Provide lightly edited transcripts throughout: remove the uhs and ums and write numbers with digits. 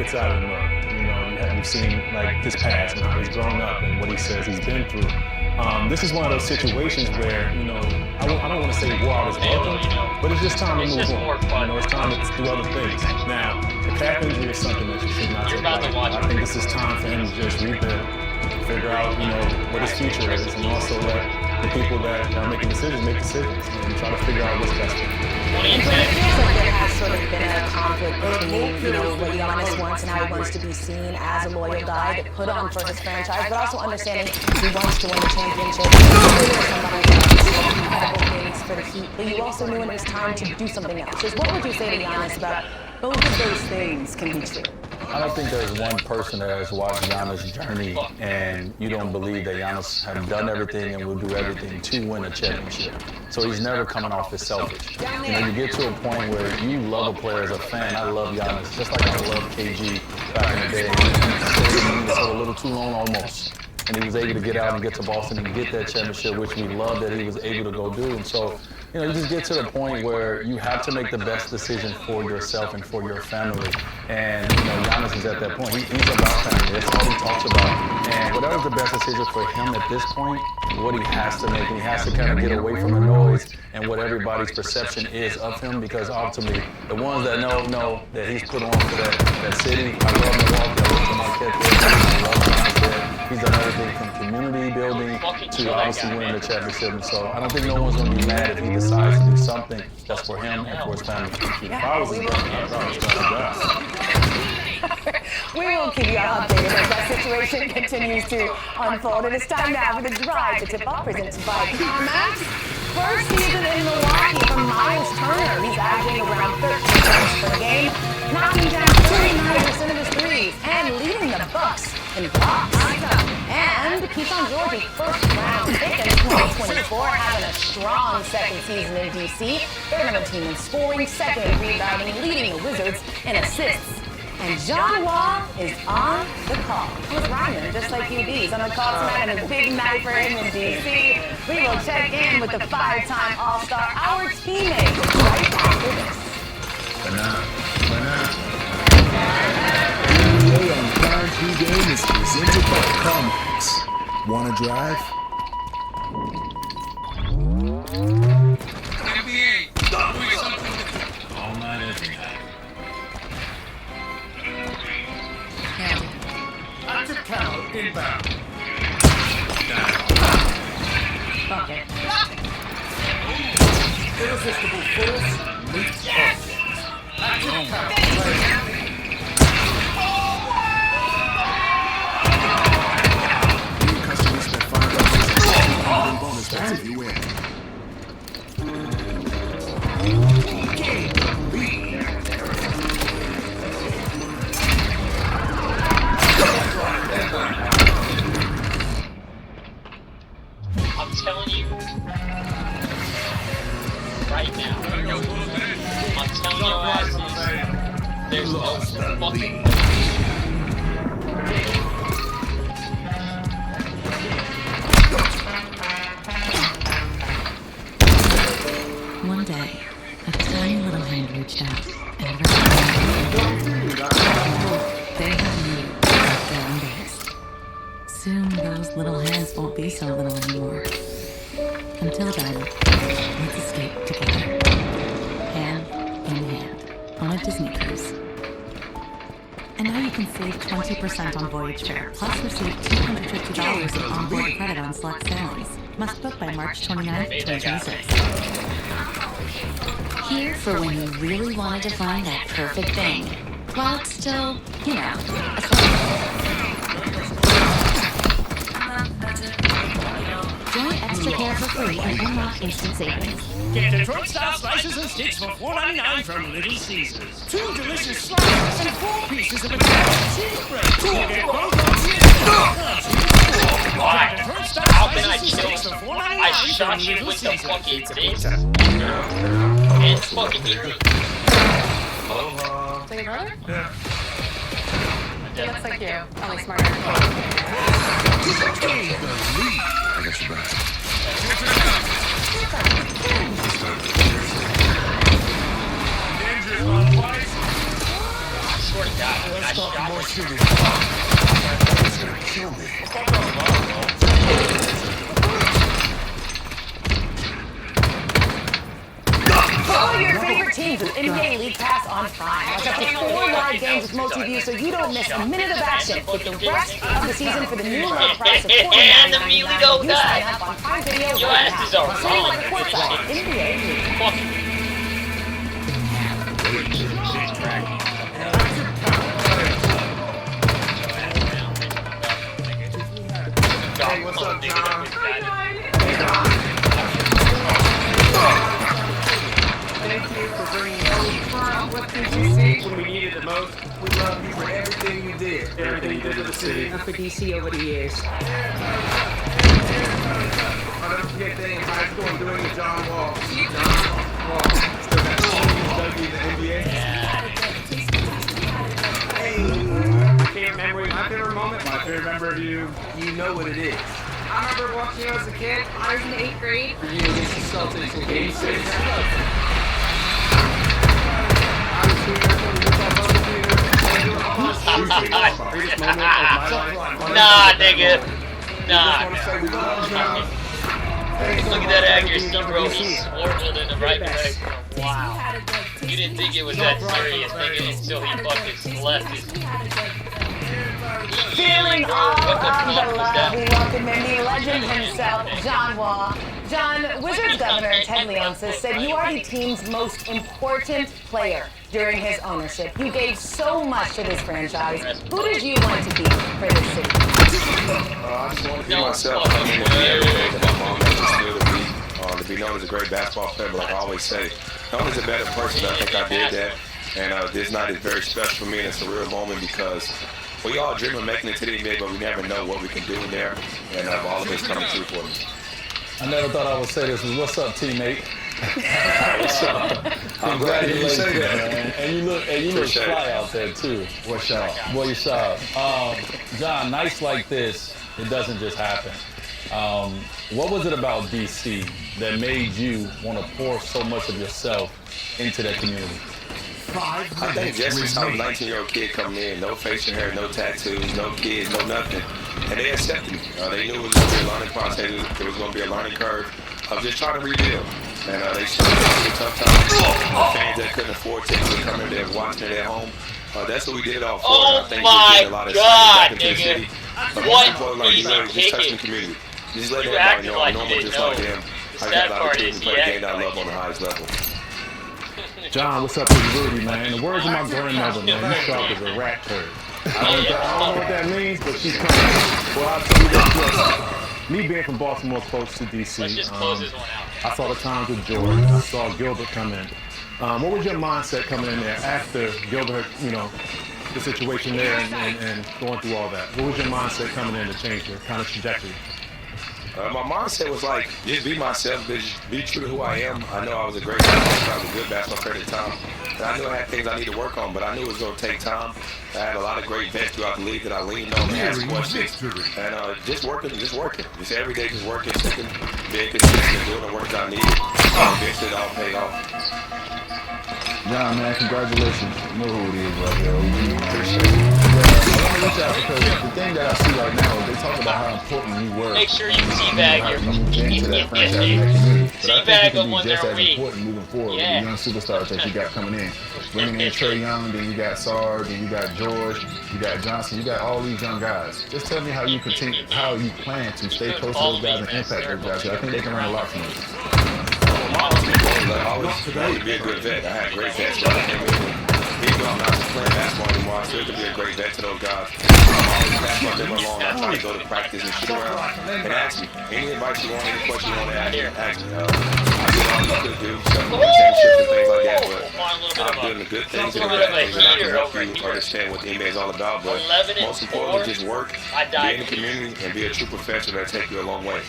gets out of the mud. You've seen like his past and how he's grown up and what he says he's been through. This is one of those situations where, I don't want to say war out is welcome, but it's just time to move on. It's time to do other things. Now, the calf injury is something that you should not take lightly. I think this is time for him to just rebuild, figure out, what his future is, and also let the people that are making decisions make decisions and try to figure out what's best for him. It feels like there has sort of been a conflict between, what Giannis wants and how he wants to be seen as a loyal guy that put on for his franchise, but also understanding he wants to win the championship. Somebody incredible things for the Heat, but you also knew when it was time to do something else. So what would you say to Giannis about both of those things can be true? I don't think there's one person that has watched Giannis' journey and you don't believe that Giannis has done everything and will do everything to win a championship. So he's never coming off as selfish. You get to a point where you love a player as a fan. I love Giannis, just like I loved KG back in the day. He stayed in Minnesota a little too long almost. And he was able to get out and get to Boston and get that championship, which we love that he was able to go do. And so, you just get to the point where you have to make the best decision for yourself and for your family. And, Giannis is at that point. He's about family. That's all he talks about. And whatever's the best decision for him at this point, what he has to make, and he has to kind of get away from the noise and what everybody's perception is of him, because ultimately, the ones that know that he's put on for that city. I love Milwaukee. I love Marquette there. I love Giannis there. He's done everything from community building to obviously winning the championship. And so I don't think no one's going to be mad if he decides to do something that's for him and for his family. If I was his dad, I'd probably start the guy. We will keep you updated as that situation continues to unfold. And it's time now for the drive to tip off, presented by CarMax. First season in Milwaukee from Miles Turner. He's averaging around 13 points per game, knocking down 39% of his threes, and leading the Bucks in blocks. And Keyshawn George, first round pick in 2024, having a strong second season in DC. Third on the team in scoring, second in rebounding, leading the Wizards in assists. And John Wall is on the call. I was rhyming, just like QB. He's on the call tonight, and a big night for him in DC. We will check in with the five-time All-Star, our teammate, right after this. NBA on Prime Pregame is presented by CarMax. Wanna drive? All night, every night. Active camo inbound. Bucket. Irresistible force meets offense. Active camo play. New customers spend $5 in bonus bets if you win. I'm telling you right now. I'm telling your asses, there's no fucking. One day, a tiny little hand reached out and they had me like their own days. Soon those little hands won't be so little anymore. Until then, let's escape together, hand in hand, on a Disney cruise. And now you can save 20% on voyage fare, plus receive $250 of onboard credit on select sailings. Must book by March 29th, 2026. Here for when you really wanted to find that perfect thing, while it's still, a Join Extra Care for free and unlock instant savings. Get Detroit-style slices and sticks for $4.99 from Little Caesars. 2 delicious slices and 4 pieces of Italian cheese bread. Get both How can I kill you? I shot you with the fucking thing. And fucking hit me. So your brother? Yeah. He looks like you, only smarter. I got your back. I swear to God, I shot question is, that's gonna kill me. Follow your favorite teams with NBA League Pass on Prime. Watch up to 4 live games with multi-view so you don't miss a minute of action. Get the rest of the season for the new low price of And immediately go $49.99. You die. sign up on Prime Video Your right asses now. are Same wrong. like the courtside NBA League. Fuck. Hey, what's up, John? Thank you for bringing what did you see when we needed it most? We love you for everything you did. Everything you did to the city. And for DC over the years. I'll never forget that in high school I'm doing the John Wall. John Wall. Still got the in the NBA. My favorite moment, my favorite memory of you. You know what it is. I remember watching you as a kid. I was in the 8th grade. For you against the Celtics in Game 6. Greatest moment of my life. Nah, nigga. I Nah. just want to say we love John. Look at that accuracy, bro. He swerved in the right direction. Wow. You didn't think it was that serious, nigga, until he fucking left his. Feeling all What the of fuck the was love, that? we welcome in the legend himself, John Wall. John, Wizards Governor Ted Leonsis said you are the team's most important player during his ownership. You gave so much to this franchise. Who did you want to be for this city? I just want to be myself. I mean, to be everything that my mom made me still to be known as a great basketball player. But like I always say, known as a better person, I think I did that. And this night is very special for me, and it's a real moment because we all dream of making it to the NBA, but we never know what we can do in there. And all of it's coming true for me. I never thought I would say this. What's up, teammate? What's up? I'm glad you say that. Man. And you look fly out there too. What's up? Boy, you sharp. John, nights like this, it doesn't just happen. What was it about DC that made you want to pour so much of yourself into that community? I think just as some 19-year-old kid coming in, no facial hair, no tattoos, no kids, no nothing, and they accepted me. They knew it was going to be a learning process. It was going to be a learning curve. I was just trying to rebuild, and they showed me through tough times. Fans that couldn't afford tickets were coming there, watching it at home. That's what we did it all for. Oh and I think my we did a lot of God, back into the city. nigga. But What most importantly, easy just touching the ticket. community. Just let You everybody acted know, like you normal didn't just know. like them. I Sad got a lot part of is kids he who play the game acted that I like love on the highest level. John, what's up with Rudy, man? The words of my grandmother, man, you sharp as a rat turd. I don't know what that means, but she's coming. Well, I'll tell you this, look, me being from Baltimore, close to Let's DC, just close this one out. I saw the times with George. I saw Gilbert come in. What was your mindset coming in there after Gilbert, the situation there and going through all that? What was your mindset coming in to change your kind of trajectory? My mindset was like, just be myself, be true to who I am. I know I was a great basketball player, I was a good basketball player at the time. And I knew I had things I need to work on, but I knew it was going to take time. I had a lot of great vets throughout the league that I leaned on and asked questions. And just working. Just every day just working, being consistent, doing the work that I needed. Eventually it all paid off. John, man, congratulations. You know who it is right here. Appreciate it. I want to reach out because the thing that I see right now is they talk about how important you were. Make sure you teabag your into that franchise and that community. But I think teabag you them can when be just they're as weak. important moving forward Yeah. with the young superstars that you got coming in. Bringing in Trey Young, then you got Sarge, then you got George, you got Johnson, you got all these young guys. Just tell me how you plan to stay close to those guys and impact those guys. I think they can learn a lot from you. I always be a good vet. I had great vets when I came in. Even though I'm not playing basketball anymore, I still could be a great vet to those guys. I'm always passing my them along. I try to go to practice and shoot around and ask me. Any advice you want, any question you want to ask me. I did all you could do, stuff with championships and things like that, but I'm doing the good things and the bad things, and I can help you understand what the NBA is all about. But most importantly, just work, be in the community, and be a true professional that take you a long way.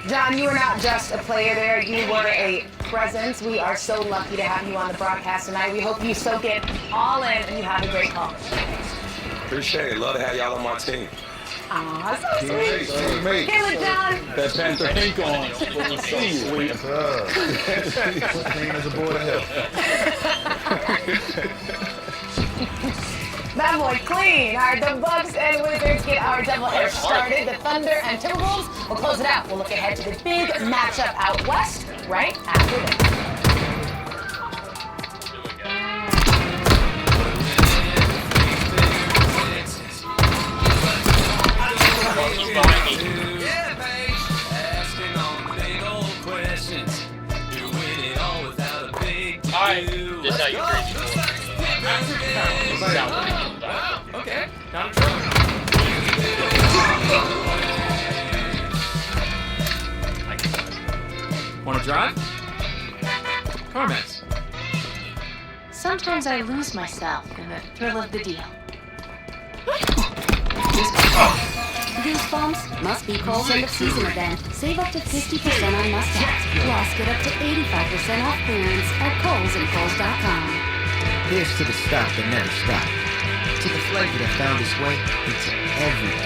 John, you were not just a player there, you were a presence. We are so lucky to have you on the broadcast tonight. We hope you soak it all in and you have a great call. Appreciate it. Love to have y'all on my team. Aw, so sweet. Teammate. Kill it, John. That Panther pink on when we see you. Sweet. Clean as a board of health. That boy clean. All right, the Bucks and Wizards get our doubleheader started. The Thunder and Timberwolves will close it out. We'll look ahead to the big matchup out west right after this. Alright, this is how you crazy boy. Okay, not in trouble. Want to drive? CarMax. Sometimes I lose myself in the thrill of the deal. Goosebumps, Must Be Kohl's end of season event. Save up to 50% on must-haves. Plus, get up to 85% off clearance at Kohl's and Kohl's.com. Here's to the stock that never stopped. To the flavor that found its way into everything.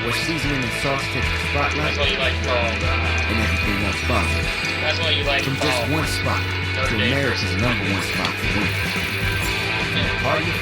Where seasoning and sauce take the spotlight. That's what you like to call. And everything else follows. That's what you like to From call. just one spot to America's #1 spot for winning. Are you